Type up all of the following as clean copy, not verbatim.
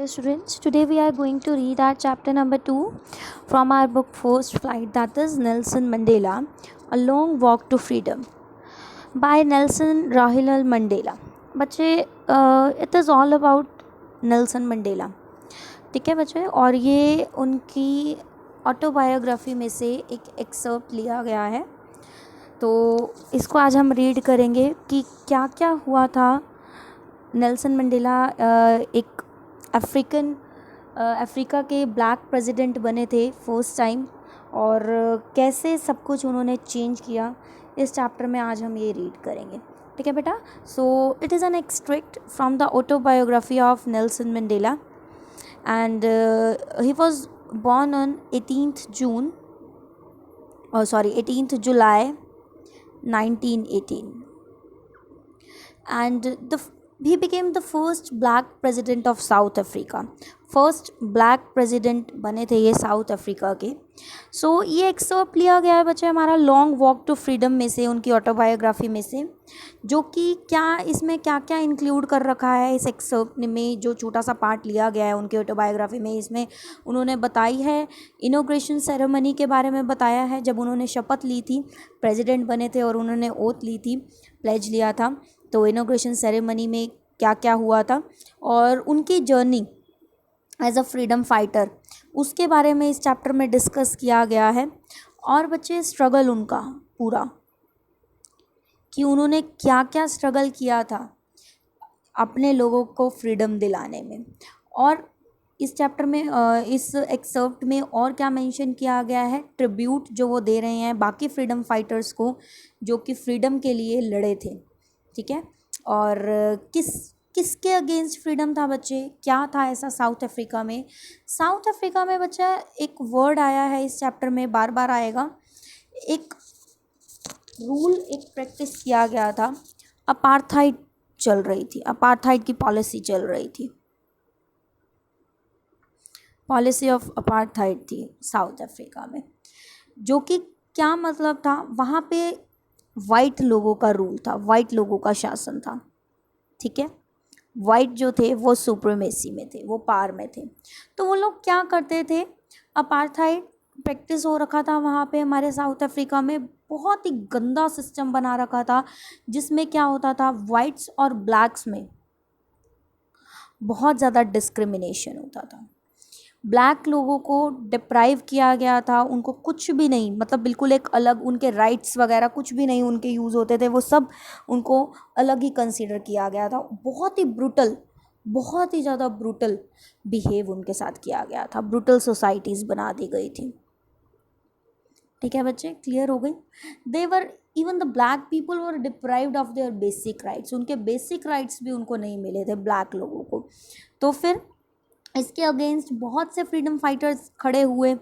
Students, today we are going to read our chapter number 2 from our book First Flight, that is Nelson Mandela, A Long Walk to Freedom by Nelson Rahilal Mandela. बच्चे it is all about Nelson Mandela. ठीक है बच्चे, और ये उनकी autobiography में से एक एक्सर्प्ट लिया गया है. तो इसको आज हम रीड करेंगे कि क्या क्या हुआ था. नेल्सन मंडेला एक अफ्रीका के ब्लैक प्रेसिडेंट बने थे फर्स्ट टाइम, और कैसे सब कुछ उन्होंने चेंज किया. इस चैप्टर में आज हम ये रीड करेंगे. ठीक है बेटा. So it is an extract from the autobiography of Nelson Mandela, and he was born on 18th July 1918, and he became the first black president of South Africa. First black president बने थे ये south Africa के. सो ये excerpt लिया गया है बच्चे हमारा लॉन्ग वॉक टू फ्रीडम में से, उनकी ऑटोबायोग्राफी में से, जो कि क्या इसमें क्या क्या इंक्लूड कर रखा है इस एक्सर्प्ट में. जो छोटा सा पार्ट लिया गया है उनकी ऑटोबायोग्राफी में, इसमें उन्होंने बताई है इनॉग्रेशन सेरेमनी के बारे में बताया है, जब उन्होंने शपथ ली थी, प्रेसिडेंट बने थे और उन्होंने ओथ ली थी, प्लेज लिया था. तो इनॉग्रेशन सेरेमनी में क्या क्या हुआ था और उनकी journey as a freedom fighter, उसके बारे में इस चैप्टर में डिस्कस किया गया है. और बच्चे स्ट्रगल उनका पूरा, कि उन्होंने क्या क्या स्ट्रगल किया था अपने लोगों को फ्रीडम दिलाने में. और इस चैप्टर में इस एक्सर्प्ट में और क्या मेंशन किया गया है, ट्रिब्यूट जो वो दे रहे हैं बाकी फ्रीडम फाइटर्स को जो कि फ्रीडम के लिए लड़े थे. ठीक है. और किसके अगेंस्ट फ्रीडम था बच्चे, क्या था ऐसा साउथ अफ्रीका में. साउथ अफ्रीका में बच्चा एक वर्ड आया है इस चैप्टर में, बार बार आएगा. एक रूल, एक प्रैक्टिस किया गया था. अपार्थाइड चल रही थी, अपार्थाइड की पॉलिसी चल रही थी, पॉलिसी ऑफ अपार्थाइड थी साउथ अफ्रीका में. जो कि क्या मतलब था, वहाँ पे वाइट लोगों का रूल था, वाइट लोगों का शासन था. ठीक है. वाइट जो थे वो सुप्रीमेसी में थे, वो पावर में थे. तो वो लोग क्या करते थे, अपार्थाइड प्रैक्टिस हो रखा था वहाँ पे हमारे साउथ अफ्रीका में. बहुत ही गंदा सिस्टम बना रखा था, जिसमें क्या होता था, वाइट्स और ब्लैक्स में बहुत ज़्यादा डिस्क्रिमिनेशन होता था. ब्लैक लोगों को डिप्राइव किया गया था, उनको कुछ भी नहीं, मतलब बिल्कुल एक अलग, उनके राइट्स वगैरह कुछ भी नहीं उनके यूज़ होते थे, वो सब उनको अलग ही कंसीडर किया गया था. बहुत ही ब्रूटल, बहुत ही ज़्यादा ब्रूटल बिहेव उनके साथ किया गया था, ब्रूटल सोसाइटीज़ बना दी गई थी. ठीक है बच्चे, क्लियर हो गई. They were even the black people were deprived of their basic rights, उनके बेसिक राइट्स भी उनको नहीं मिले थे ब्लैक लोगों को. तो फिर इसके अगेंस्ट बहुत से फ्रीडम फाइटर्स खड़े हुए,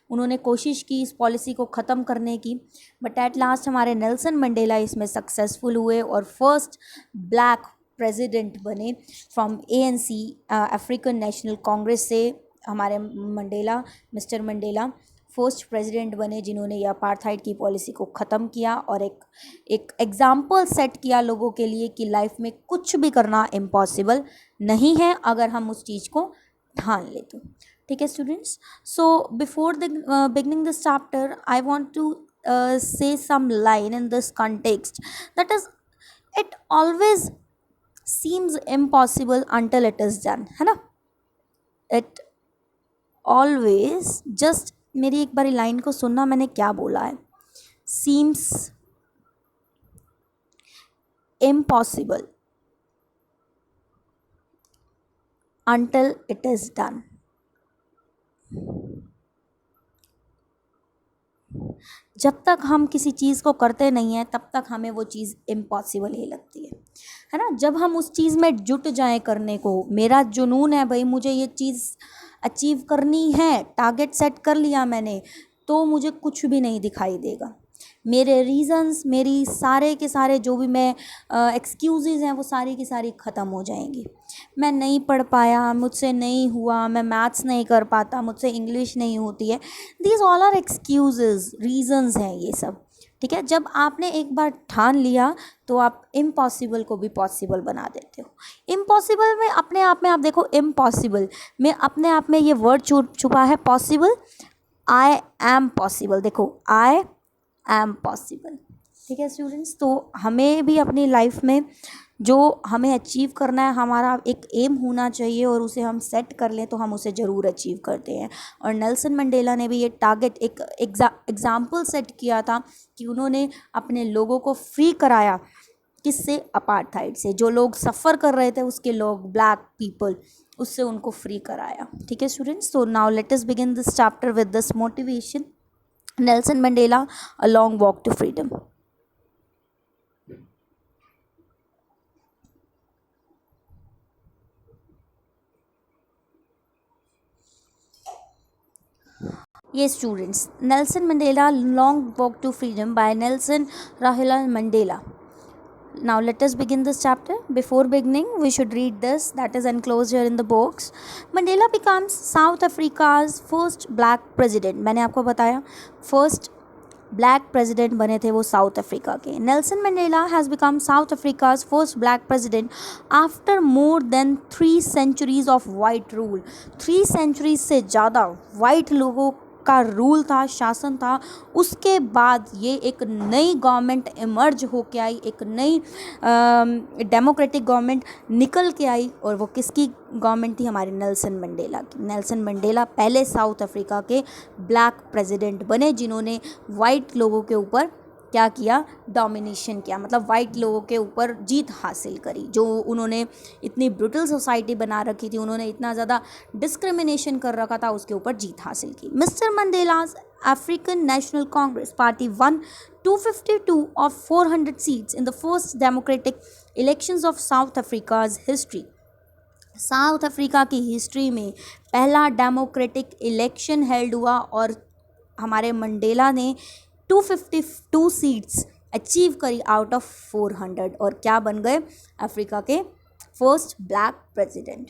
उन्होंने कोशिश की इस पॉलिसी को ख़त्म करने की, बट एट लास्ट हमारे नेल्सन मंडेला इसमें सक्सेसफुल हुए और फर्स्ट ब्लैक प्रेसिडेंट बने from ANC, African national Congress से. हमारे Mandela, mister Mandela first president बने जिन्होंने ये अपार्थाइड की पॉलिसी को ख़त्म किया और एक एग्ज़ाम्पल सेट किया लोगों के लिए कि लाइफ में कुछ भी करना इम्पॉसिबल नहीं है अगर हम उस चीज़ को ठान ले तो. ठीक है students. So before beginning this chapter I want to say some line in this context, that is, it always seems impossible until it is done, है ना. it always, just मेरी एक बारी लाइन को सुनना, मैंने क्या बोला है. seems impossible until it is done. जब तक हम किसी चीज़ को करते नहीं हैं तब तक हमें वो चीज़ इम्पॉसिबल ही लगती है ना. जब हम उस चीज़ में जुट जाएं करने को, मेरा जुनून है भाई, मुझे ये चीज़ अचीव करनी है, टारगेट सेट कर लिया मैंने, तो मुझे कुछ भी नहीं दिखाई देगा. मेरे रीज़न्स, मेरी सारे के सारे जो भी मैं एक्सक्यूज़ेज़ हैं वो सारी की सारी ख़त्म हो जाएंगी. मैं नहीं पढ़ पाया, मुझसे नहीं हुआ, मैं मैथ्स नहीं कर पाता, मुझसे इंग्लिश नहीं होती है, these all are excuses, reasons हैं ये सब. ठीक है, जब आपने एक बार ठान लिया तो आप इम्पॉसिबल को भी पॉसिबल बना देते हो। इम्पॉसिबल में अपने आप में आप देखो, इम्पॉसिबल में अपने आप में ये वर्ड छुपा है पॉसिबल। आई एम पॉसिबल, देखो आई एम पॉसिबल। ठीक है स्टूडेंट्स, तो हमें भी अपनी लाइफ में जो हमें अचीव करना है, हमारा एक एम होना चाहिए और उसे हम सेट कर लें तो हम उसे ज़रूर अचीव करते हैं। और नेल्सन मंडेला ने भी ये टारगेट एक एग्जाम्पल सेट किया था कि उन्होंने अपने लोगों को फ्री कराया, किससे? अपार्थाइड से। जो लोग सफ़र कर रहे थे उसके लोग, ब्लैक पीपल, उससे उनको फ्री कराया। ठीक है स्टूडेंट्स, तो now let us begin this chapter with this motivation, Nelson Mandela a long walk to freedom. Yes, students. Nelson Mandela Long Walk to Freedom by Nelson Rahula Mandela. Now let us begin this chapter. Before beginning, we should read this that is enclosed here in the box. Mandela becomes South Africa's first black president. मैंने आपको बताया first black president बने थे वो south Africa के। Nelson Mandela has become south Africa's first black president after more than 3 centuries of white rule. 3 centuries से ज़्यादा white लोगों का रूल था, शासन था। उसके बाद ये एक नई गवर्नमेंट इमर्ज होके आई, एक नई डेमोक्रेटिक गवर्नमेंट निकल के आई, और वो किसकी गवर्नमेंट थी? हमारे नेल्सन मंडेला की। नेल्सन मंडेला पहले साउथ अफ्रीका के ब्लैक प्रेसिडेंट बने जिन्होंने वाइट लोगों के ऊपर क्या किया? डोमिनेशन किया, मतलब वाइट लोगों के ऊपर जीत हासिल करी। जो उन्होंने इतनी ब्रूटल सोसाइटी बना रखी थी, उन्होंने इतना ज़्यादा डिस्क्रिमिनेशन कर रखा था, उसके ऊपर जीत हासिल की। Mister Mandela's African national Congress party one 252 of 400 seats in the first democratic elections of South Africa's history। South Africa की हिस्ट्री में पहला डेमोक्रेटिक इलेक्शन हेल्ड हुआ और हमारे मंडेला ने 252 सीट्स अचीव करी आउट ऑफ 400 और क्या बन गए? अफ्रीका के first black president.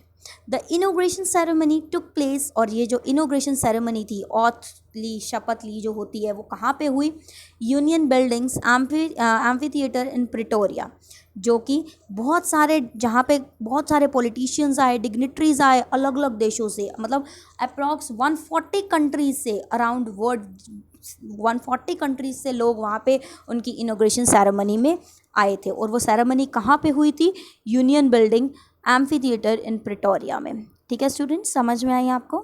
The inauguration ceremony took place, और ये जो इनोग्रेशन सेरेमनी थी, ऑथ ली, शपथ ली जो होती है, वो कहाँ पे हुई? Union buildings amphi theatre in Pretoria, जो कि बहुत सारे, जहाँ पे बहुत सारे पॉलिटिशियंस आए, डिग्निटरीज आए अलग अलग देशों से, मतलब अप्रॉक्स 140 कंट्रीज से, अराउंड वर्ल्ड 140 कंट्रीज से लोग वहाँ पे उनकी इनोग्रेशन सेरेमनी में आए थे। और वो सेरेमनी कहाँ पे हुई थी? Union building amphi theatre in Pretoria में। ठीक है स्टूडेंट्स, समझ में आई आपको?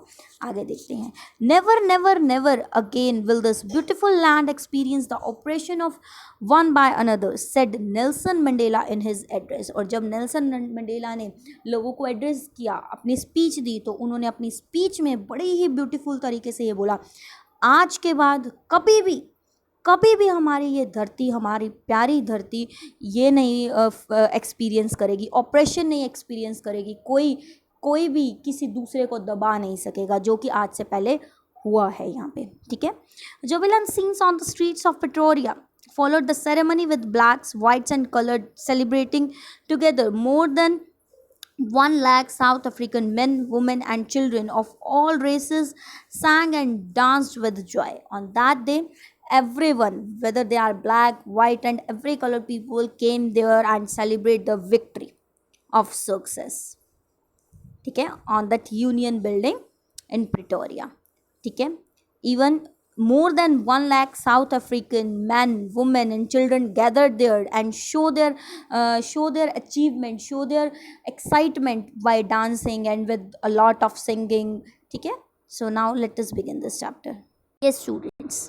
आगे देखते हैं। Never never never again will this beautiful land experience the operation of one by another, said Nelson Mandela in his address. और जब नेल्सन मंडेला ने लोगों को एड्रेस किया, अपनी स्पीच दी, तो उन्होंने अपनी स्पीच में बड़ी ही ब्यूटीफुल तरीके से ये बोला, आज के बाद कभी भी हमारी ये धरती, हमारी प्यारी धरती, ये नहीं एक्सपीरियंस करेगी, ऑपरेशन नहीं एक्सपीरियंस करेगी, कोई भी किसी दूसरे को दबा नहीं सकेगा, जो कि आज से पहले हुआ है यहाँ पे। ठीक है। Jubilant scenes on the streets of Pretoria followed the ceremony with blacks, whites and colored celebrating together. More than 1 lakh South African men, women and children of all races sang and danced with joy. On that day, everyone, whether they are black, white and every colored people, came there and celebrate the victory of success. ठीक है, on that union building in Pretoria. ठीक है, even more than 1 lakh South African men, women and children gathered there and show their achievement, show their excitement by dancing and with a lot of singing. ठीक है, so now let us begin this chapter. Yes students,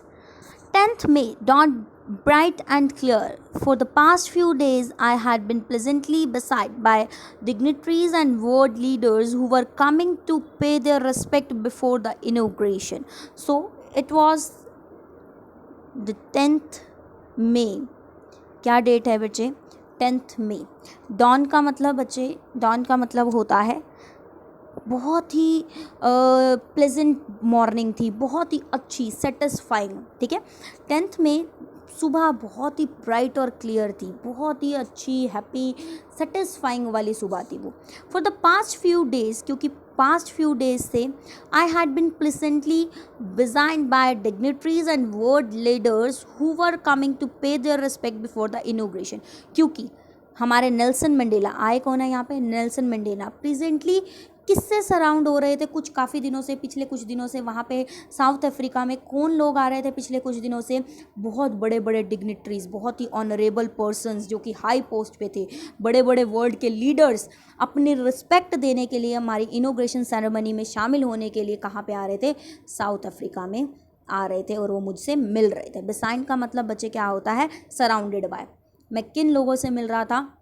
10th May dawned bright and clear. For the past few days, I had been pleasantly beset by dignitaries and world leaders who were coming to pay their respect before the inauguration. So, it was the 10th May. क्या date है बच्चे? 10th May. Don का मतलब बच्चे, don का मतलब होता है बहुत ही प्लेजेंट मॉर्निंग थी, बहुत ही अच्छी, सेटिस्फाइंग। ठीक है, 10th में सुबह बहुत ही ब्राइट और क्लियर थी, बहुत ही अच्छी, हैप्पी, सेटिस्फाइंग वाली सुबह थी वो। For the past few days, क्योंकि पास्ट फ्यू डेज से आई हैड बिन प्लेसेंटली विजाइंड by dignitaries and world leaders who were coming to pay their respects before the inauguration. क्योंकि हमारे नेल्सन मंडेला आए, कौन है यहाँ पे, नेल्सन मंडेला, प्रेजेंटली किससे सराउंड हो रहे थे कुछ काफ़ी दिनों से, पिछले कुछ दिनों से वहाँ पे साउथ अफ्रीका में कौन लोग आ रहे थे पिछले कुछ दिनों से, बहुत बड़े बड़े डिग्निटरीज, बहुत ही ऑनरेबल पर्सन्स जो कि हाई पोस्ट पे थे, बड़े बड़े वर्ल्ड के लीडर्स अपनी रिस्पेक्ट देने के लिए, हमारी इनॉग्रेशन सेरेमनी में शामिल होने के लिए कहाँ पे आ रहे थे, साउथ अफ्रीका में आ रहे थे, और वो मुझसे मिल रहे थे। बिसाइड का मतलब बच्चे क्या होता है, सराउंडेड बाय। मैं किन लोगों से मिल रहा था,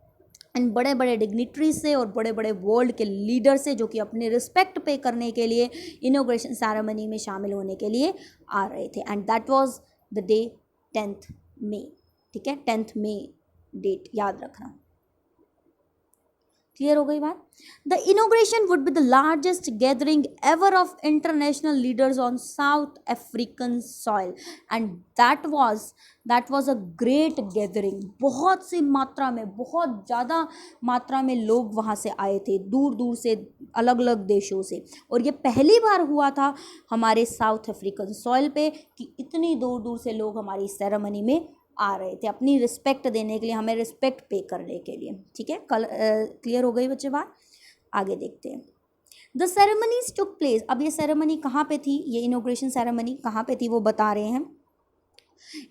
एंड बड़े बड़े डिग्निटरी से और बड़े बड़े वर्ल्ड के लीडर से, जो कि अपने रिस्पेक्ट पे करने के लिए इनॉग्रेशन सेरेमनी में शामिल होने के लिए आ रहे थे। And that was the day 10th मई। ठीक है, 10th मई डेट याद रखना। क्लियर हो गई बात। The inauguration would be the largest gathering ever of international leaders on south African soil, and that was a great gathering. बहुत सी मात्रा में, बहुत ज़्यादा मात्रा में लोग वहाँ से आए थे, दूर दूर से, अलग अलग देशों से, और ये पहली बार हुआ था हमारे साउथ अफ्रीकन सॉइल पे कि इतनी दूर दूर से लोग हमारी सेरेमनी में आ रहे थे, अपनी रिस्पेक्ट देने के लिए, हमें रिस्पेक्ट पे करने के लिए। ठीक है, क्लियर हो गई बच्चे बात। आगे देखते हैं। The ceremonies took place. अब ये सेरेमनी कहाँ पे थी, ये इनॉग्रेशन सेरेमनी कहाँ पे थी वो बता रहे हैं।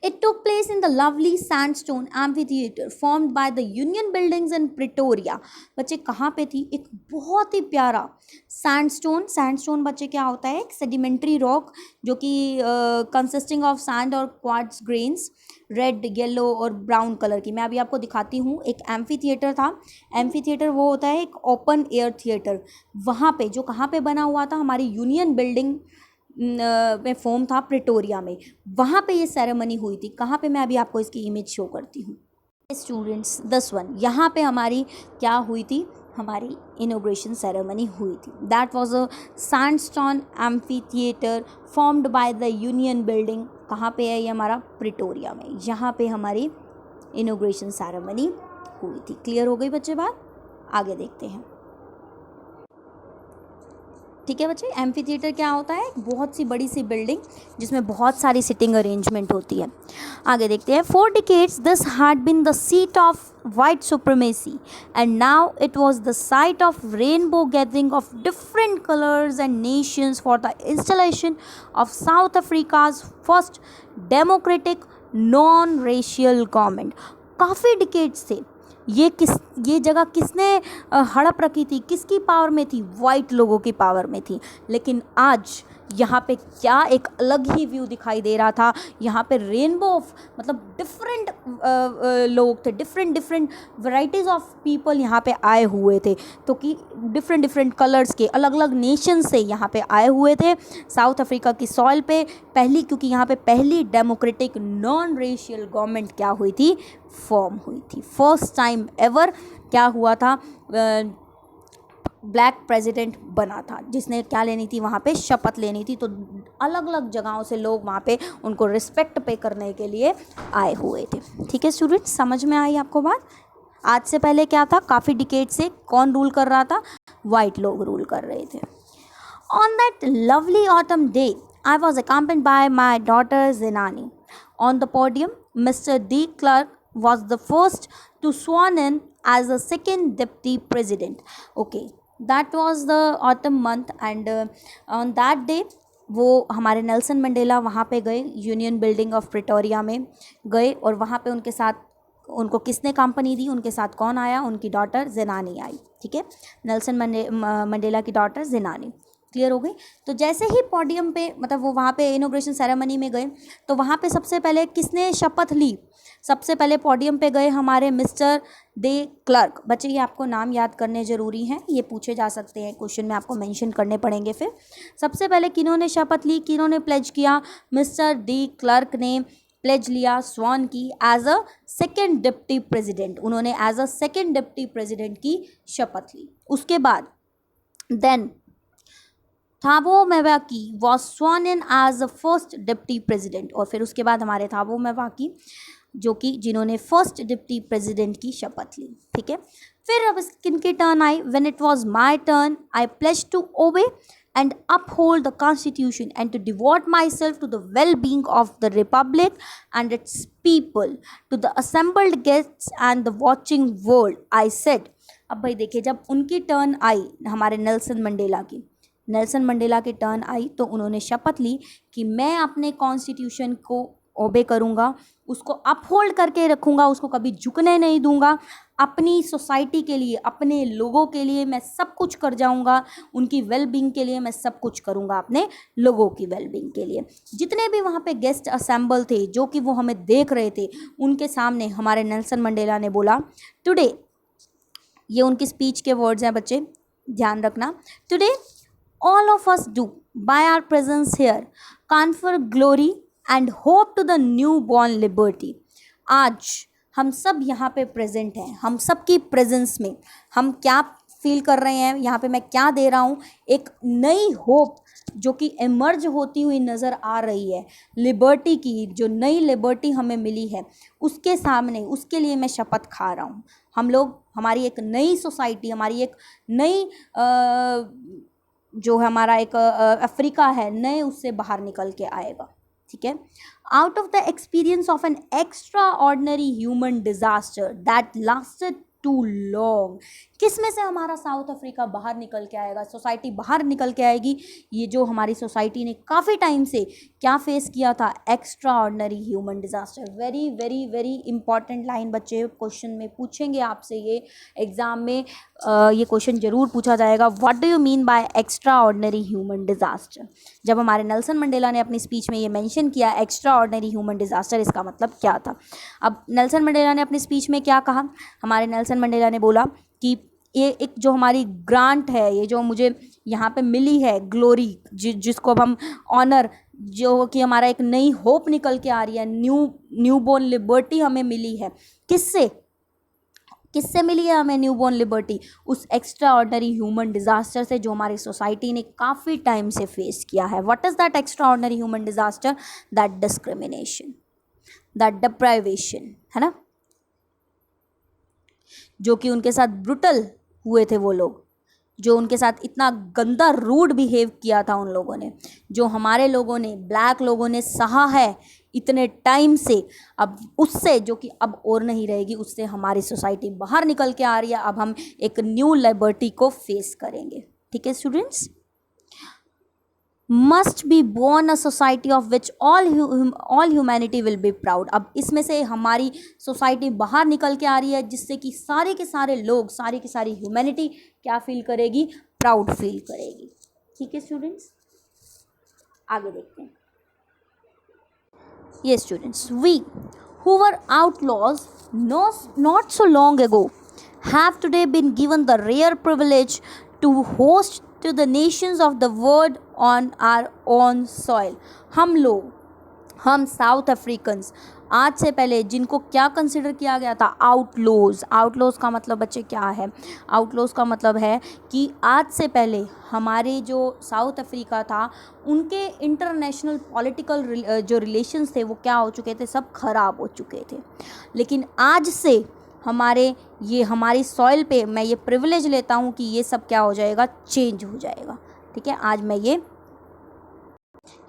It took place in the lovely sandstone amphitheater formed by the Union Buildings in Pretoria। बच्चे कहाँ पे थी, एक बहुत ही प्यारा सैंडस्टोन बच्चे क्या होता है, एक सेडिमेंट्री रॉक जो कि कंसिस्टिंग ऑफ सैंड और क्वार्ट्ज ग्रेन्स, रेड, येलो और ब्राउन कलर की। मैं अभी आपको दिखाती हूँ। एक एम्फी थिएटर था। एम्फी थिएटर वो होता है एक ओपन एयर थिएटर। वहाँ पे जो कहाँ पे बना हुआ था, हमारी यूनियन बिल्डिंग में फॉर्म था प्रिटोरिया में, वहाँ पे ये सेरेमनी हुई थी। कहाँ पे, मैं अभी आपको इसकी इमेज शो करती हूँ। स्टूडेंट्स 10-1 यहाँ पे हमारी क्या हुई थी, हमारी इनॉग्रेशन सेरेमनी हुई थी। That was a sandstone amphi theatre formed by the union building. कहाँ पे है ये, हमारा प्रिटोरिया में। यहाँ पे हमारी इनॉग्रेशन सेरेमनी हुई थी। क्लियर हो गई बच्चे बात। आगे देखते हैं। ठीक है बच्चे, एम्फी थिएटर क्या होता है, बहुत सी बड़ी सी बिल्डिंग जिसमें बहुत सारी सिटिंग अरेंजमेंट होती है। आगे देखते हैं। 4 decades this had been the seat of white supremacy and now it was the site of rainbow gathering of different colors and nations for the installation of South Africa's first democratic non-racial government। काफ़ी decades थे। ये जगह किसने हड़प रखी थी, किसकी power में थी, वाइट लोगों की पावर में थी। लेकिन आज यहाँ पे क्या एक अलग ही व्यू दिखाई दे रहा था। यहाँ पे रेनबो ऑफ, मतलब डिफरेंट लोग थे, डिफरेंट वैराइटीज़ ऑफ पीपल यहाँ पे आए हुए थे। तो कि डिफरेंट कलर्स के अलग अलग नेशन से यहाँ पे आए हुए थे साउथ अफ्रीका की सॉइल पे पहली, क्योंकि यहाँ पे पहली डेमोक्रेटिक नॉन रेशियल गवर्नमेंट क्या हुई थी, फॉर्म हुई थी। फर्स्ट टाइम एवर क्या हुआ था, ब्लैक प्रेसिडेंट बना था, जिसने क्या लेनी थी, वहाँ पे शपथ लेनी थी। तो अलग अलग जगहों से लोग वहाँ पे उनको रिस्पेक्ट पे करने के लिए आए हुए थे। ठीक है स्टूडेंट्स, समझ में आई आपको बात। आज से पहले क्या था, काफ़ी डिकेड से कौन रूल कर रहा था, वाइट लोग रूल कर रहे थे। On that lovely autumn day I was accompanied by my daughter Zinani. On the podium, Mr. D. Clark was the first to sworn in as the second deputy president. Okay, that was the autumn month and on that day वो हमारे Nelson Mandela वहाँ पे गए, union building of Pretoria में गए, और वहाँ पे उनके साथ, उनको किसने कंपनी दी, उनके साथ कौन आया, उनकी डॉटर ज़िनानी आई। ठीक है, नेल्सन मंडेला की डॉटर ज़िनानी। क्लियर हो गई। तो जैसे ही पोडियम पे, मतलब वो वहाँ पे इनॉग्रेशन सेरेमनी में गए, तो वहाँ पे सबसे पहले किसने शपथ ली, सबसे पहले पोडियम पे गए हमारे मिस्टर दे क्लर्क। बच्चे ये आपको नाम याद करने ज़रूरी हैं, ये पूछे जा सकते हैं क्वेश्चन में, आपको मेंशन करने पड़ेंगे। फिर सबसे पहले किन्होंने शपथ ली, किन्होंने प्लेज किया, मिस्टर डी क्लर्क ने प्लेज लिया, स्वॉन की as a second deputy president. उन्होंने as a second deputy president की शपथ ली। उसके बाद then Thabo Mbeki was sworn in as the first deputy president, और फिर उसके बाद हमारे थाबो मेवाकी जो कि जिन्होंने फर्स्ट डिप्टी प्रेजिडेंट की शपथ ली, ठीक है। फिर अब किनकी टर्न आई, when it was my turn I pledge to obey and uphold the constitution and to devote myself to the well-being of the republic and its people, to the assembled guests and the watching world I said। अब भाई देखिए, जब उनकी turn I, हमारे Nelson Mandela की turn I, तो उन्होंने शपथ ली कि मैं अपने कॉन्स्टिट्यूशन को ओबे करूँगा, उसको अपहोल्ड करके रखूँगा, उसको कभी झुकने नहीं दूंगा, अपनी सोसाइटी के लिए, अपने लोगों के लिए मैं सब कुछ कर जाऊंगा, उनकी वेलबींग के लिए मैं सब कुछ करूंगा, अपने लोगों की वेलबींग के लिए। जितने भी वहाँ पे गेस्ट असेंबल थे, जो कि वो हमें देख रहे थे, उनके सामने हमारे नेल्सन मंडेला ने बोला टुडे, ये उनकी स्पीच के वर्ड्स हैं बच्चे, ध्यान रखना। Today all of us do by our presence here confer glory and hope to the new born liberty. आज हम सब यहाँ पे प्रेजेंट हैं, हम सब की प्रेजेंस में हम क्या फील कर रहे हैं, यहाँ पे मैं क्या दे रहा हूँ, एक नई होप जो कि इमर्ज होती हुई नज़र आ रही है, लिबर्टी की, जो नई लिबर्टी हमें मिली है, उसके सामने, उसके लिए मैं शपथ खा रहा हूँ। हम लोग, हमारी एक नई सोसाइटी, हमारी एक नई जो हमारा एक अफ्रीका है, नए उससे बाहर निकल के आएगा, ठीक है। Out of the experience of an extraordinary human disaster that lasted too long, किस में से हमारा साउथ अफ्रीका बाहर निकल के आएगा, सोसाइटी बाहर निकल के आएगी, ये जो हमारी सोसाइटी ने काफ़ी टाइम से क्या फेस किया था, extra ordinary human disaster. Very very very important line बच्चे, क्वेश्चन में पूछेंगे आपसे, ये एग्जाम में ये क्वेश्चन जरूर पूछा जाएगा, what do you mean by extra ordinary human disaster. जब हमारे नेल्सन मंडेला ने अपनी स्पीच में ये मेंशन किया एक्स्ट्रा ऑर्डिनरी ह्यूमन डिजास्टर, इसका मतलब क्या था। अब नेल्सन मंडेला ने अपनी स्पीच में क्या कहा, हमारे नेल्सन मंडेला ने बोला कि ये एक जो हमारी ग्रांट है, ये जो मुझे यहाँ पे मिली है ग्लोरी, जिसको अब हम ऑनर, जो कि हमारा एक नई होप निकल के आ रही है, न्यू बोर्न लिबर्टी हमें मिली है, किससे मिली है हमें न्यू बोर्न लिबर्टी, उस एक्स्ट्रा ऑर्डिनरी ह्यूमन डिजास्टर से जो हमारी सोसाइटी ने काफ़ी टाइम से फेस किया है। What is that extra ordinary human disaster, that discrimination, that deprivation, है ना, जो कि उनके साथ ब्रुटल हुए थे वो लोग, जो उनके साथ इतना गंदा रूड बिहेव किया था उन लोगों ने, जो हमारे लोगों ने, ब्लैक लोगों ने सहा है इतने टाइम से, अब उससे जो कि अब और नहीं रहेगी, उससे हमारी सोसाइटी बाहर निकल के आ रही है। अब हम एक न्यू लिबर्टी को फेस करेंगे, ठीक है students. Must be born a society of which all humanity will be proud. अब इसमें से हमारी सोसाइटी बाहर निकल के आ रही है, जिससे कि सारे के सारे लोग, सारी की सारी ह्यूमैनिटी क्या फील करेगी, प्राउड फील करेगी, ठीक है स्टूडेंट्स। आगे देखते हैं। Yes students, we who were outlaws not so long ago have today been given the rare privilege to host to the nations of the world on our own soil। हम south Africans आज से पहले जिनको क्या consider किया गया था, outlaws का मतलब बच्चे क्या है, आउटलॉज का मतलब है कि आज से पहले हमारे जो साउथ अफ्रीका था, उनके इंटरनेशनल पॉलिटिकल जो रिलेशंस थे वो क्या हो चुके थे, सब खराब हो चुके थे। लेकिन आज से हमारी सॉइल पे मैं ये प्रिविलेज लेता हूँ कि ये सब क्या हो जाएगा, चेंज हो जाएगा, ठीक है। आज मैं ये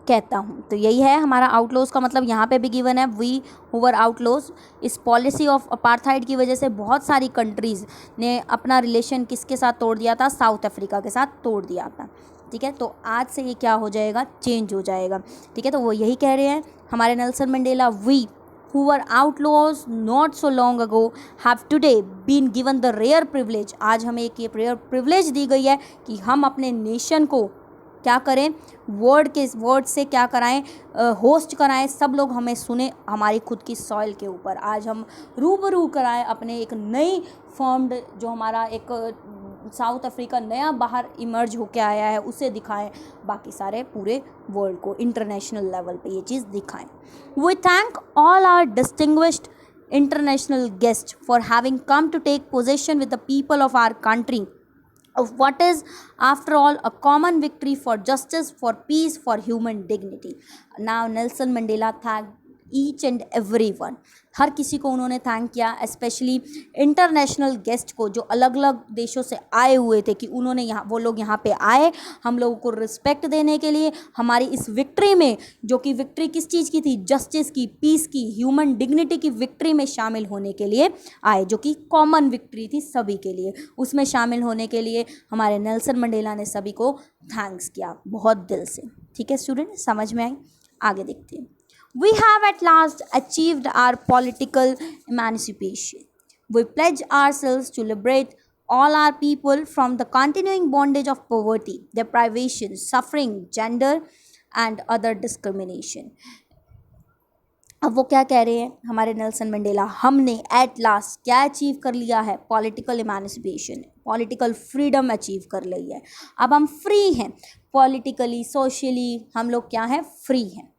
कहता हूँ, तो यही है हमारा आउटलॉज का मतलब, यहाँ पे भी गिवन है वी हु वर आउटलॉज। इस पॉलिसी ऑफ अपार्थाइड की वजह से बहुत सारी कंट्रीज़ ने अपना रिलेशन किसके साथ तोड़ दिया था, साउथ अफ्रीका के साथ तोड़ दिया था, ठीक है। तो आज से ये क्या हो जाएगा, चेंज हो जाएगा, ठीक है। तो वो यही कह रहे हैं हमारे Nelson Mandela, we who were outlaws not so long ago have today been given the rare privilege। आज हमें एक ये रेयर प्रिविलेज दी गई है कि हम अपने नेशन को क्या करें, वर्ड से क्या कराएं, होस्ट कराएं, सब लोग हमें सुने हमारी खुद की सॉइल के ऊपर। आज हम रूबरू कराएं अपने एक नई फॉर्म्ड, जो हमारा एक साउथ अफ्रीका नया बाहर इमर्ज होके आया है, उसे दिखाएं, बाकी सारे पूरे वर्ल्ड को इंटरनेशनल लेवल पे ये चीज़ दिखाएं। We thank all our distinguished international guests for having come to take possession with the people of our country of what is after all a common victory for justice, for peace, for human dignity. Now Nelson Mandela thanked each and every one. हर किसी को उन्होंने thank किया, specially international guest को जो अलग अलग देशों से आए हुए थे, कि उन्होंने यहाँ, वो लोग यहाँ पे आए हम लोगों को रिस्पेक्ट देने के लिए, हमारी इस विक्ट्री में, जो कि विक्ट्री किस चीज़ की थी, जस्टिस की, पीस की, ह्यूमन डिग्निटी की विक्ट्री में शामिल होने के लिए आए, जो कि कॉमन विक्ट्री थी सभी के लिए। उसमें शामिल होने के लिए हमारे नेल्सन मंडेला ने सभी को थैंक्स किया बहुत दिल से। ठीक है स्टूडेंट, समझ में आई? आगे देखते हैं। We have at last achieved our political emancipation. We pledge ourselves to liberate all our people from the continuing bondage of poverty, deprivation, suffering, gender and other discrimination. अब वो क्या कह रहे हैं हमारे नेल्सन मंडेला, हमने एट लास्ट क्या achieve कर लिया है? पॉलिटिकल इमानिसिपेशन, पॉलिटिकल फ्रीडम अचीव कर ली है। अब हम फ्री हैं पॉलिटिकली, सोशली, हम लोग क्या हैं? फ्री हैं।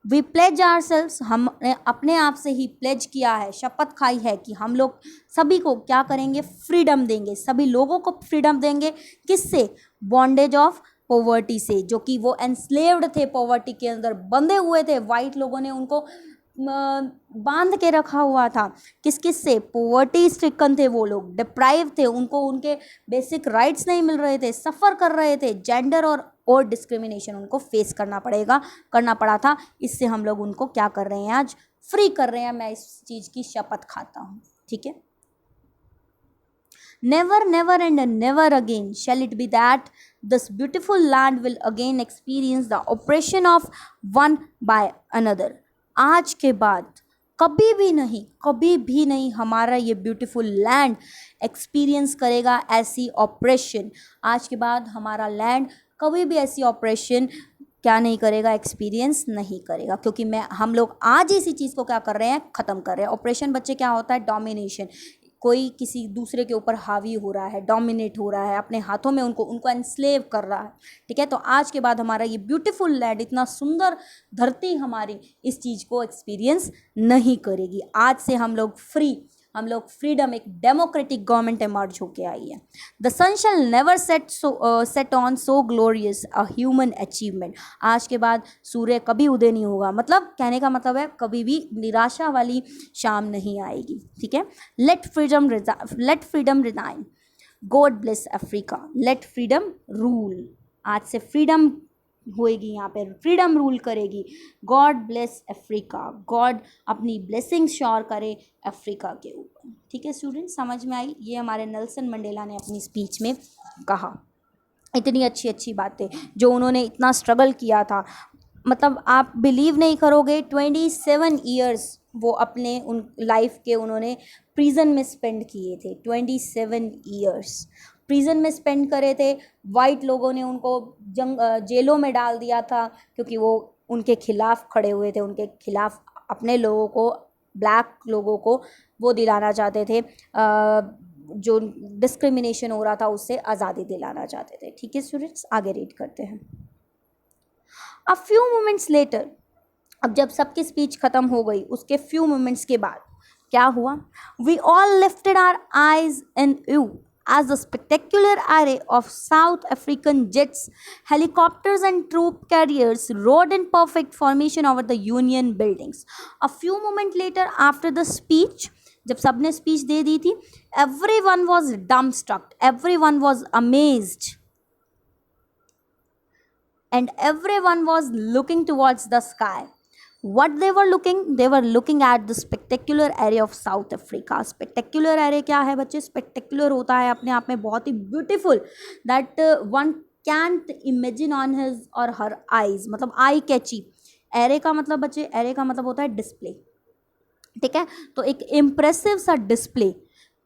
वी प्लेज आवर सेल्व्स, हमने अपने आप से ही प्लेज किया है, शपथ खाई है कि हम लोग सभी को क्या करेंगे? फ्रीडम देंगे, सभी लोगों को फ्रीडम देंगे। किससे? बॉन्डेज ऑफ पॉवर्टी से, जो कि वो एनस्लेव्ड थे, पॉवर्टी के अंदर बंधे हुए थे, वाइट लोगों ने उनको बांध के रखा हुआ था। किस किस से? पॉवर्टी स्ट्रिकन थे वो लोग, डिप्राइव थे, उनको उनके बेसिक राइट्स नहीं मिल रहे थे, सफ़र कर रहे थे, जेंडर और डिस्क्रिमिनेशन उनको फेस करना पड़ा था। इससे हम लोग उनको क्या कर रहे हैं? आज फ्री कर रहे हैं। मैं इस चीज़ की शपथ खाता हूँ। ठीक है। Never never and never again shall it be that this beautiful land will again experience the oppression of one by another. आज के बाद कभी भी नहीं हमारा ये ब्यूटीफुल लैंड एक्सपीरियंस करेगा ऐसी ऑपरेशन। आज के बाद हमारा लैंड कभी भी ऐसी ऑपरेशन क्या नहीं करेगा? एक्सपीरियंस नहीं करेगा, क्योंकि हम लोग आज इसी चीज़ को क्या कर रहे हैं? ख़त्म कर रहे हैं। ऑपरेशन बच्चे क्या होता है? डोमिनेशन, कोई किसी दूसरे के ऊपर हावी हो रहा है, डोमिनेट हो रहा है, अपने हाथों में उनको एनस्लेव कर रहा है। ठीक है। तो आज के बाद हमारा ये ब्यूटीफुल लैंड, इतना सुंदर धरती हमारी इस चीज़ को एक्सपीरियंस नहीं करेगी। आज से हम लोग फ्रीडम, एक डेमोक्रेटिक गवर्नमेंट इमर्ज होके आई है। The sun shall never set on so glorious a human achievement. आज के बाद सूर्य कभी उदय नहीं होगा, मतलब कहने का मतलब है कभी भी निराशा वाली शाम नहीं आएगी। ठीक है। Let freedom reign, God bless Africa, let freedom rule. आज से फ्रीडम होएगी, यहाँ पे फ्रीडम रूल करेगी। गॉड ब्लेस अफ्रीका, गॉड अपनी ब्लेसिंग श्योर करे अफ्रीका के ऊपर। ठीक है स्टूडेंट, समझ में आई? ये हमारे नेल्सन मंडेला ने अपनी स्पीच में कहा। इतनी अच्छी बातें जो उन्होंने इतना स्ट्रगल किया था, मतलब आप बिलीव नहीं करोगे, 27 ईयर्स वो अपने उन लाइफ के उन्होंने प्रिजन में स्पेंड किए थे। 27 ईयर्स प्रिजन में स्पेंड करे थे। वाइट लोगों ने उनको जेलों में डाल दिया था, क्योंकि वो उनके खिलाफ खड़े हुए थे, उनके खिलाफ अपने लोगों को, ब्लैक लोगों को वो दिलाना चाहते थे, जो डिस्क्रिमिनेशन हो रहा था उससे आज़ादी दिलाना चाहते थे। ठीक है स्टूडेंट्स, आगे रीड करते हैं। अ फ्यू मोमेंट्स लेटर, अब जब सबकी स्पीच ख़त्म हो गई, उसके फ्यू मोमेंट्स के बाद क्या हुआ? We all lifted our eyes in view as the spectacular array of South African jets, helicopters and troop carriers rode in perfect formation over the Union buildings. A few moments later after the speech, जब सबने speech दे दी थी, everyone was dumbstruck, everyone was amazed, and everyone was looking towards the sky. What they were looking at the spectacular array of South Africa. Spectacular array क्या है बच्चे? Spectacular होता है अपने आप में बहुत ही beautiful, that one can't imagine on his or her eyes, मतलब eye catchy। array का मतलब बच्चे, array का मतलब होता है डिस्प्ले। ठीक है। तो एक इम्प्रेसिव सा डिस्प्ले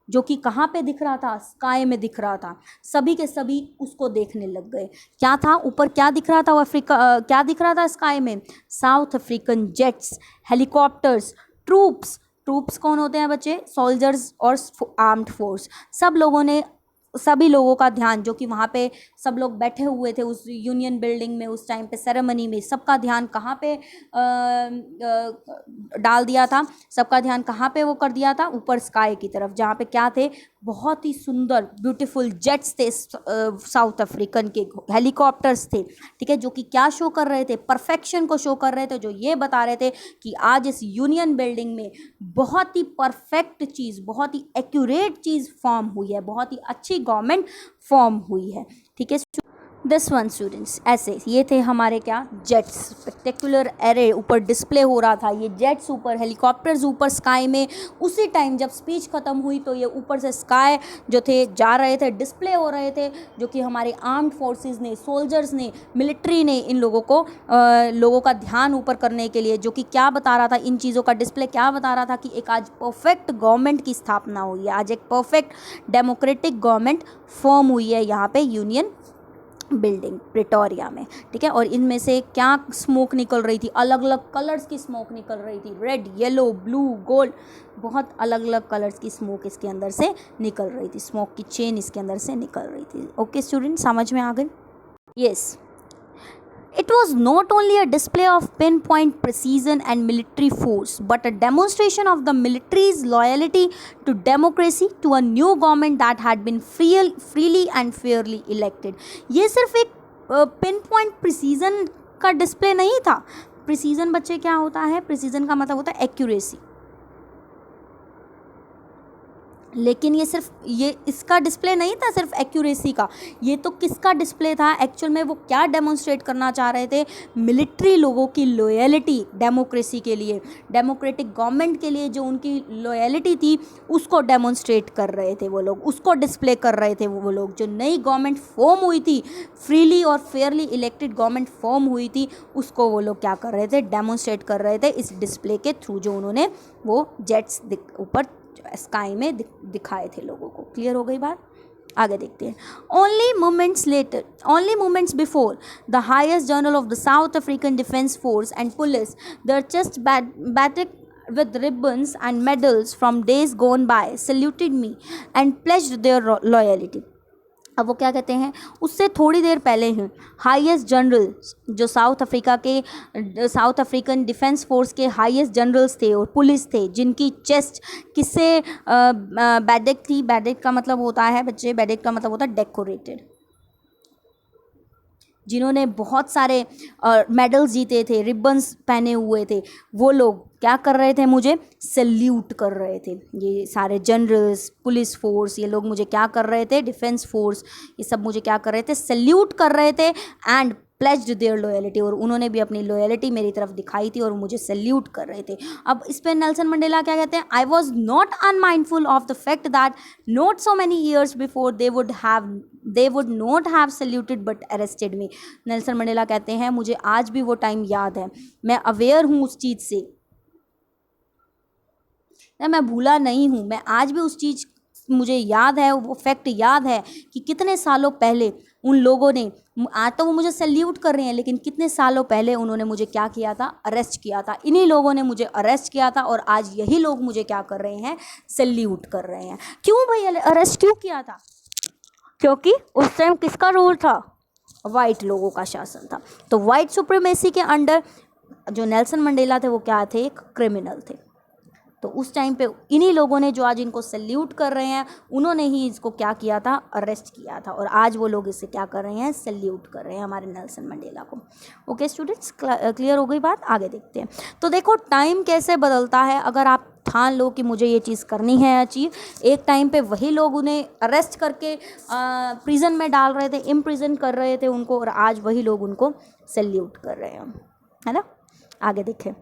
जो कि कहाँ पे दिख रहा था? स्काई में दिख रहा था। सभी के सभी उसको देखने लग गए। क्या था ऊपर? क्या दिख रहा था? क्या दिख रहा था स्काई में? South African jets, helicopters, troops कौन होते हैं बच्चे? सोल्जर्स और आर्म्ड फोर्स। सब लोगों ने सभी लोगों का ध्यान, जो कि वहाँ पे सब लोग बैठे हुए थे उस यूनियन बिल्डिंग में उस टाइम पे सेरेमनी में, सबका ध्यान कहाँ पे डाल दिया था, सबका ध्यान कहाँ पे वो कर दिया था, ऊपर स्काई की तरफ, जहाँ पे क्या थे, बहुत ही सुंदर ब्यूटीफुल जेट्स थे, साउथ अफ्रीकन के हेलीकॉप्टर्स थे, ठीक है, जो कि क्या शो कर रहे थे, परफेक्शन को शो कर रहे थे, जो ये बता रहे थे कि आज इस यूनियन बिल्डिंग में बहुत ही परफेक्ट चीज़, बहुत ही एक्यूरेट चीज़ फॉर्म हुई है, बहुत ही अच्छी गवर्नमेंट फॉर्म हुई है, ठीक है। दिस वन स्टूडेंट्स, ऐसे ये थे हमारे क्या, जेट्स, स्पेक्टेकुलर एरे ऊपर डिस्प्ले हो रहा था, ये जेट्स ऊपर, हेलीकॉप्टर्स ऊपर स्काई में, उसी टाइम जब स्पीच ख़त्म हुई तो ये ऊपर से स्काई जो थे जा रहे थे, डिस्प्ले हो रहे थे, जो कि हमारे आर्म्ड फोर्सेस ने, सोल्जर्स ने, मिलिट्री ने इन लोगों का ध्यान ऊपर करने के लिए, जो कि क्या बता रहा था, इन चीज़ों का डिस्प्ले क्या बता रहा था कि एक आज परफेक्ट गवर्नमेंट की स्थापना हुई है, आज एक परफेक्ट डेमोक्रेटिक गवर्नमेंट फॉर्म हुई है यहाँ पे यूनियन बिल्डिंग प्रिटोरिया में, ठीक है। और इनमें से क्या स्मोक निकल रही थी, अलग अलग कलर्स की स्मोक निकल रही थी, रेड, येलो, ब्लू, गोल्ड, बहुत अलग अलग कलर्स की स्मोक इसके अंदर से निकल रही थी, स्मोक की चेन इसके अंदर से निकल रही थी। ओके स्टूडेंट, समझ में आ गई? Yes, it was not only a display of pinpoint precision and military force, but a demonstration of the military's loyalty to democracy, to a new government that had been freely and fairly elected. ये सिर्फ एक pinpoint precision का display नहीं था। Precision बच्चे क्या होता है, प्रिसीजन का मतलब होता है एक्यूरेसी, लेकिन ये सिर्फ ये इसका डिस्प्ले नहीं था सिर्फ एक्यूरेसी का, ये तो किसका डिस्प्ले था एक्चुअल में, वो क्या डेमोन्स्ट्रेट करना चाह रहे थे, मिलिट्री लोगों की लॉयल्टी डेमोक्रेसी के लिए, डेमोक्रेटिक गवर्नमेंट के लिए जो उनकी लॉयल्टी थी उसको डेमोन्स्ट्रेट कर रहे थे वो लोग, उसको डिस्प्ले कर रहे थे वो लोग। जो नई गवर्नमेंट फॉर्म हुई थी, फ्रीली और फेयरली इलेक्टेड गवर्नमेंट फॉर्म हुई थी, उसको वो लोग क्या कर रहे थे, डेमोन्स्ट्रेट कर रहे थे इस डिस्प्ले के थ्रू, जो उन्होंने वो जेट्स ऊपर स्काई में दिखाए थे लोगों को। क्लियर हो गई बात? आगे देखते हैं। only moments before, the highest general of the South African Defence Force and police, their chest battered with ribbons and medals from days gone by, saluted me and pledged their loyalty. अब वो क्या कहते हैं, उससे थोड़ी देर पहले ही highest general, जो south African defence force के हाईएस्ट जनरल्स थे और पुलिस थे, जिनकी चेस्ट किससे बैडेक थी, बैडेक का मतलब होता है बच्चे, बैडेक का मतलब होता है डेकोरेटेड, जिन्होंने बहुत सारे मेडल्स जीते थे, रिबन्स पहने हुए थे, वो लोग क्या कर रहे थे, मुझे सल्यूट कर रहे थे। ये सारे जनरल्स, पुलिस फोर्स, ये लोग मुझे क्या कर रहे थे, डिफेंस फोर्स, ये सब मुझे क्या कर रहे थे, सल्यूट कर रहे थे एंड प्लेज्ड देयर लॉयल्टी, और उन्होंने भी अपनी लॉयल्टी मेरी तरफ दिखाई थी और मुझे सल्यूट कर रहे थे। अब इस पर नेल्सन मंडेला क्या कहते हैं, I was not unmindful of the fact that not so many years before they would not have saluted but arrested me. Nelson Mandela कहते हैं मुझे आज भी वो टाइम याद है, मैं अवेयर हूँ उस चीज़ से, मैं भूला नहीं हूँ, मैं आज भी उस चीज़ मुझे याद है, वो फैक्ट याद है कि कितने सालों पहले उन लोगों ने, आज तो वो मुझे सल्यूट कर रहे हैं, लेकिन कितने सालों पहले उन्होंने मुझे क्या किया था, अरेस्ट किया था, इन्हीं लोगों ने मुझे अरेस्ट किया था और आज यही लोग मुझे क्या कर रहे हैं, सल्यूट कर रहे हैं। क्यों भैया अरेस्ट क्यों किया था? क्योंकि उस टाइम किसका रूल था, वाइट लोगों का शासन था। तो वाइट सुप्रीमेसी के अंडर जो नेल्सन मंडेला थे वो क्या थे, एक क्रिमिनल थे। तो उस टाइम पे इन्हीं लोगों ने, जो आज इनको सल्यूट कर रहे हैं, उन्होंने ही इसको क्या किया था, अरेस्ट किया था, और आज वो लोग इसे क्या कर रहे हैं, सल्यूट कर रहे हैं हमारे नेल्सन मंडेला को। ओके स्टूडेंट्स, क्लियर हो गई बात? आगे देखते हैं। तो देखो टाइम कैसे बदलता है, अगर आप ठान लो कि मुझे ये चीज़ करनी है अचीव, एक टाइम पे वही लोग उन्हें अरेस्ट करके प्रिजन में डाल रहे थे, इम्प्रिजन कर रहे थे उनको, और आज वही लोग उनको सल्यूट कर रहे हैं, है ना। आगे देखें।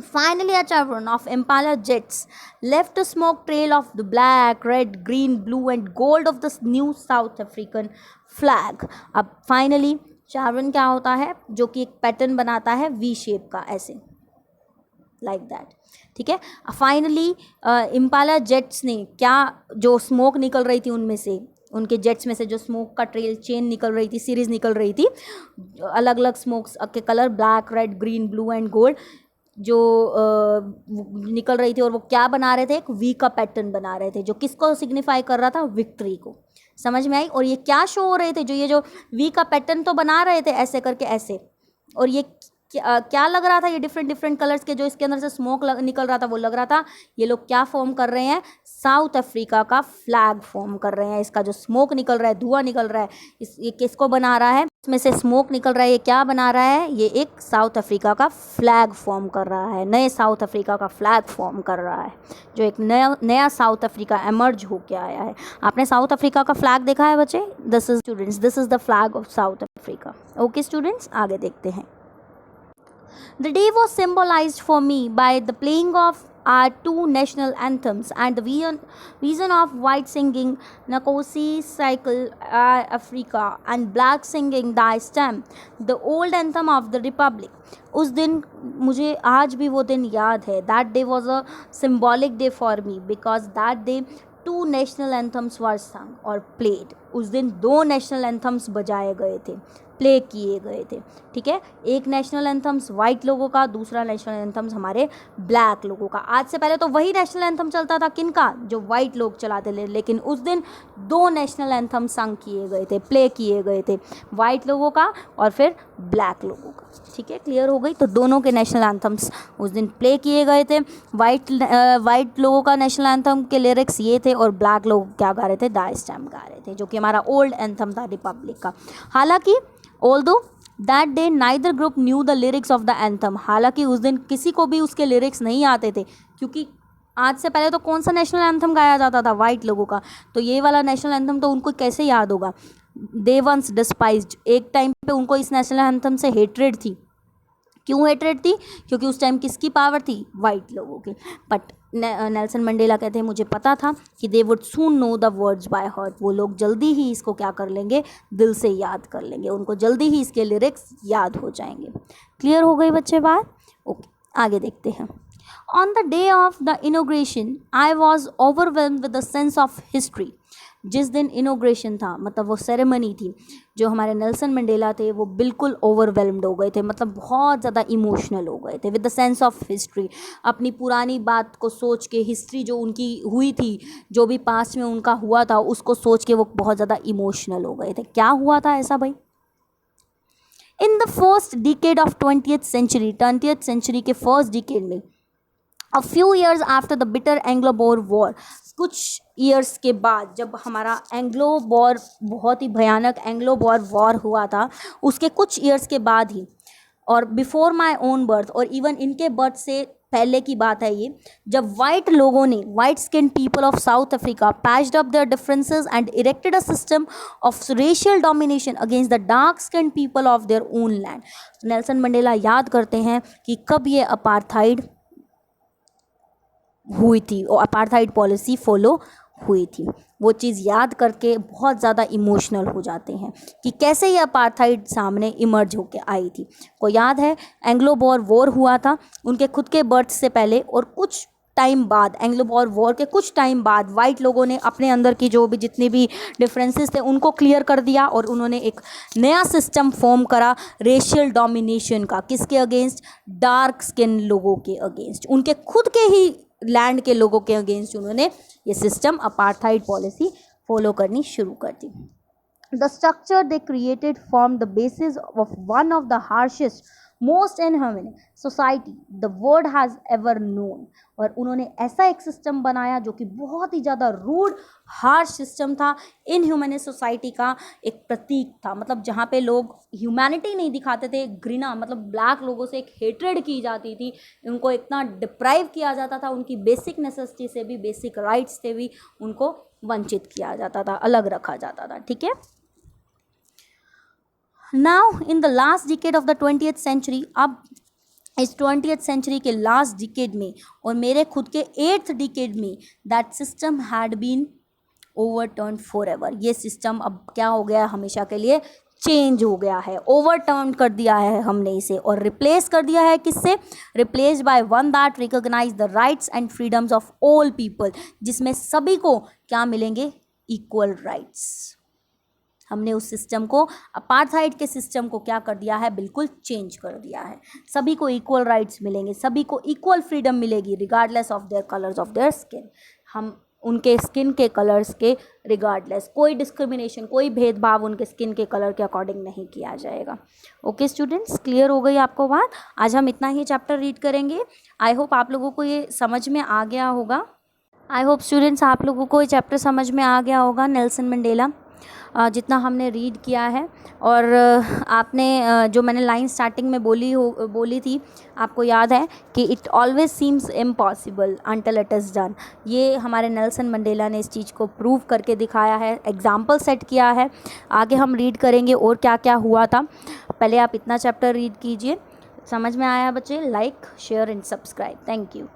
Finally, a chevron of Impala jets left a smoke trail of the black, red, green, blue and gold of the new South African flag. अब finally chevron क्या होता है, जो कि एक पैटर्न बनाता है वी शेप का, ऐसे लाइक दैट, ठीक है। फाइनली इम्पाला जेट्स ने क्या, जो स्मोक निकल रही थी उनमें से, उनके जेट्स में से जो स्मोक का ट्रेल चेन निकल रही थी, सीरीज निकल रही थी, अलग अलग स्मोक्स के colour black, red, green, blue and gold जो निकल रही थी, और वो क्या बना रहे थे, एक वी का पैटर्न बना रहे थे, जो किसको सिग्निफाई कर रहा था, विक्ट्री को समझ में आई? और ये क्या शो हो रहे थे, जो ये जो वी का पैटर्न तो बना रहे थे ऐसे करके ऐसे, और ये क्या लग रहा था, ये डिफरेंट डिफरेंट कलर्स के जो इसके अंदर से स्मोक निकल रहा था, वो लग रहा था ये लोग क्या फॉर्म कर रहे हैं, साउथ अफ्रीका का फ्लैग फॉर्म कर रहे हैं। इसका जो स्मोक निकल रहा है, धुआं निकल रहा है, ये किसको बना रहा है, इसमें से स्मोक निकल रहा है, ये क्या बना रहा है, ये एक साउथ अफ्रीका का फ्लैग फॉर्म कर रहा है, नए साउथ अफ्रीका का फ्लैग फॉर्म कर रहा है, जो एक नया साउथ अफ्रीका एमर्ज होके आया है। आपने साउथ अफ्रीका का फ्लैग देखा है बच्चे? This is students, this is the flag of south Africa. Okay students, आगे देखते हैं। The day was symbolized for me by the playing of our two national anthems and the vision of white singing Nkosi Cycle Africa and black singing Thy Stem, the old anthem of the Republic. उस दिन मुझे आज भी वो दिन याद है. That day was a symbolic day for me because that day two national anthems were sung और played. उस दिन दो नेशनल एंथम्स बजाए गए थे, प्ले किए गए थे. ठीक है, एक नेशनल एंथम्स वाइट लोगों का, दूसरा नेशनल एंथम्स हमारे ब्लैक लोगों का. आज से पहले तो वही नेशनल एंथम चलता था, किनका, जो वाइट लोग चलाते थे, लेकिन उस दिन दो नेशनल एंथम संग किए गए थे, प्ले किए गए थे, वाइट लोगों का और फिर ब्लैक लोगों का. ठीक है, क्लियर हो गई. तो दोनों के नेशनल एंथम्स उस दिन प्ले किए गए थे. वाइट लोगों का नेशनल एंथम के लिरिक्स ये थे और ब्लैक लोग क्या गा रहे थे, दाई स्टैम गा रहे थे, जो कि हमारा ओल्ड एंथम था रिपब्लिक का. हालांकि although that day neither group knew the lyrics of the anthem, हालांकि उस दिन किसी को भी उसके लिरिक्स नहीं आते थे, क्योंकि आज से पहले तो कौन सा नेशनल एंथम गाया जाता था, वाइट लोगों का. तो ये वाला नेशनल एंथम तो उनको कैसे याद होगा. दे वंस डिस्पाइज्ड, एक टाइम पे उनको इस नेशनल एंथम से हेट्रेड थी. क्यों हेट्रेड थी, क्योंकि उस टाइम किसकी पावर थी, वाइट लोगों की. बट नेल्सन मंडेला कहते हैं मुझे पता था कि they would soon know the words by heart, वो लोग जल्दी ही इसको क्या कर लेंगे, दिल से याद कर लेंगे, उनको जल्दी ही इसके लिरिक्स याद हो जाएंगे. क्लियर हो गई बच्चे बात. ओके, आगे देखते हैं. On the day of the inauguration I was overwhelmed with the sense of history. जिस दिन इनोग्रेशन था, मतलब वो सेरेमनी थी, जो हमारे नेल्सन मंडेला थे वो बिल्कुल ओवरवेल्म्ड हो गए थे, मतलब बहुत ज़्यादा इमोशनल हो गए थे with the sense of history. अपनी पुरानी बात को सोच के, हिस्ट्री जो उनकी हुई थी, जो भी पास्ट में उनका हुआ था, उसको सोच के वो बहुत ज़्यादा इमोशनल हो गए थे. क्या हुआ था ऐसा भाई. In the first decade of 20th century के फर्स्ट डिकेड में, A few years after the bitter Anglo-Boer War, कुछ ईयर्स के बाद, जब हमारा एंग्लो-बोर, बहुत ही भयानक एंग्लो-बोर वॉर हुआ था, उसके कुछ ईयर्स के बाद ही, और बिफोर माई ओन बर्थ, और इवन इनके बर्थ से पहले की बात है ये, जब वाइट लोगों ने, white skin people of south Africa patched up there differences and erected a system of racial domination against the dark skin people of their own land. Nelson Mandela याद करते हैं कि कब ये अपार्थाइड हुई थी और अपार्थाइड पॉलिसी फॉलो हुई थी. वो चीज़ याद करके बहुत ज़्यादा इमोशनल हो जाते हैं कि कैसे ये अपार्थाइड सामने इमर्ज होके आई थी. को याद है एंग्लो बोर वॉर हुआ था उनके खुद के बर्थ से पहले, और कुछ टाइम बाद, एंग्लो बोर वॉर के कुछ टाइम बाद, वाइट लोगों ने अपने अंदर की जो भी जितने भी डिफरेंसेस थे उनको क्लियर कर दिया, और उन्होंने एक नया सिस्टम फॉर्म करा रेशियल डोमिनेशन का. किसके अगेंस्ट, डार्क स्किन लोगों के अगेंस्ट, उनके खुद के ही लैंड के लोगों के अगेंस्ट उन्होंने ये सिस्टम अपार्थाइड पॉलिसी फॉलो करनी शुरू कर दी. The structure they created form the basis of one of the harshest most inhuman society the world has ever known. और उन्होंने ऐसा एक सिस्टम बनाया जो कि बहुत ही ज़्यादा रूड, हार्श सिस्टम था, इनह्यूमन सोसाइटी का एक प्रतीक था. मतलब जहाँ पे लोग ह्यूमैनिटी नहीं दिखाते थे, घृणा, मतलब ब्लैक लोगों से एक हेट्रेड की जाती थी, उनको इतना डिप्राइव किया जाता था, उनकी बेसिक नेसेसिटी से भी, बेसिक राइट्स से भी उनको वंचित किया जाता था, अलग रखा जाता था. ठीक है. Now in the last decade of the 20th century, अब इस 20th सेंचुरी के लास्ट डिकेड में और मेरे खुद के 8th डिकेड में, that system had been overturn forever. ये सिस्टम अब क्या हो गया, हमेशा के लिए चेंज हो गया है, ओवरटर्न कर दिया है हमने इसे, और रिप्लेस कर दिया है किससे, replace by one that recognise the rights and freedoms of all people, जिसमें सभी को क्या मिलेंगे, इक्वल राइट्स. हमने उस सिस्टम को, अपार्थाइड के सिस्टम को क्या कर दिया है, बिल्कुल चेंज कर दिया है. सभी को इक्वल राइट्स मिलेंगे, सभी को इक्वल फ्रीडम मिलेगी regardless of their colours of their skin. हम उनके स्किन के कलर्स के रिगार्डलेस, कोई डिस्क्रिमिनेशन, कोई भेदभाव उनके स्किन के कलर के अकॉर्डिंग नहीं किया जाएगा। ओके स्टूडेंट्स, क्लियर हो गई आपको बात? आज हम इतना ही चैप्टर रीड करेंगे। आई होप आप लोगों को ये समझ में आ गया होगा। आई होप स्टूडेंट्स आप लोगों को ये चैप्टर समझ में आ गया होगा, नेल्सन मंडेला, जितना हमने रीड किया है। और आपने जो मैंने लाइन स्टार्टिंग में बोली थी, आपको याद है कि it always seems impossible until it is done. ये हमारे नेल्सन मंडेला ने इस चीज़ को प्रूव करके दिखाया है, एग्जाम्पल सेट किया है। आगे हम रीड करेंगे और क्या क्या हुआ था। पहले आप इतना चैप्टर रीड कीजिए। समझ में आया बच्चे? Like, share and subscribe. Thank you.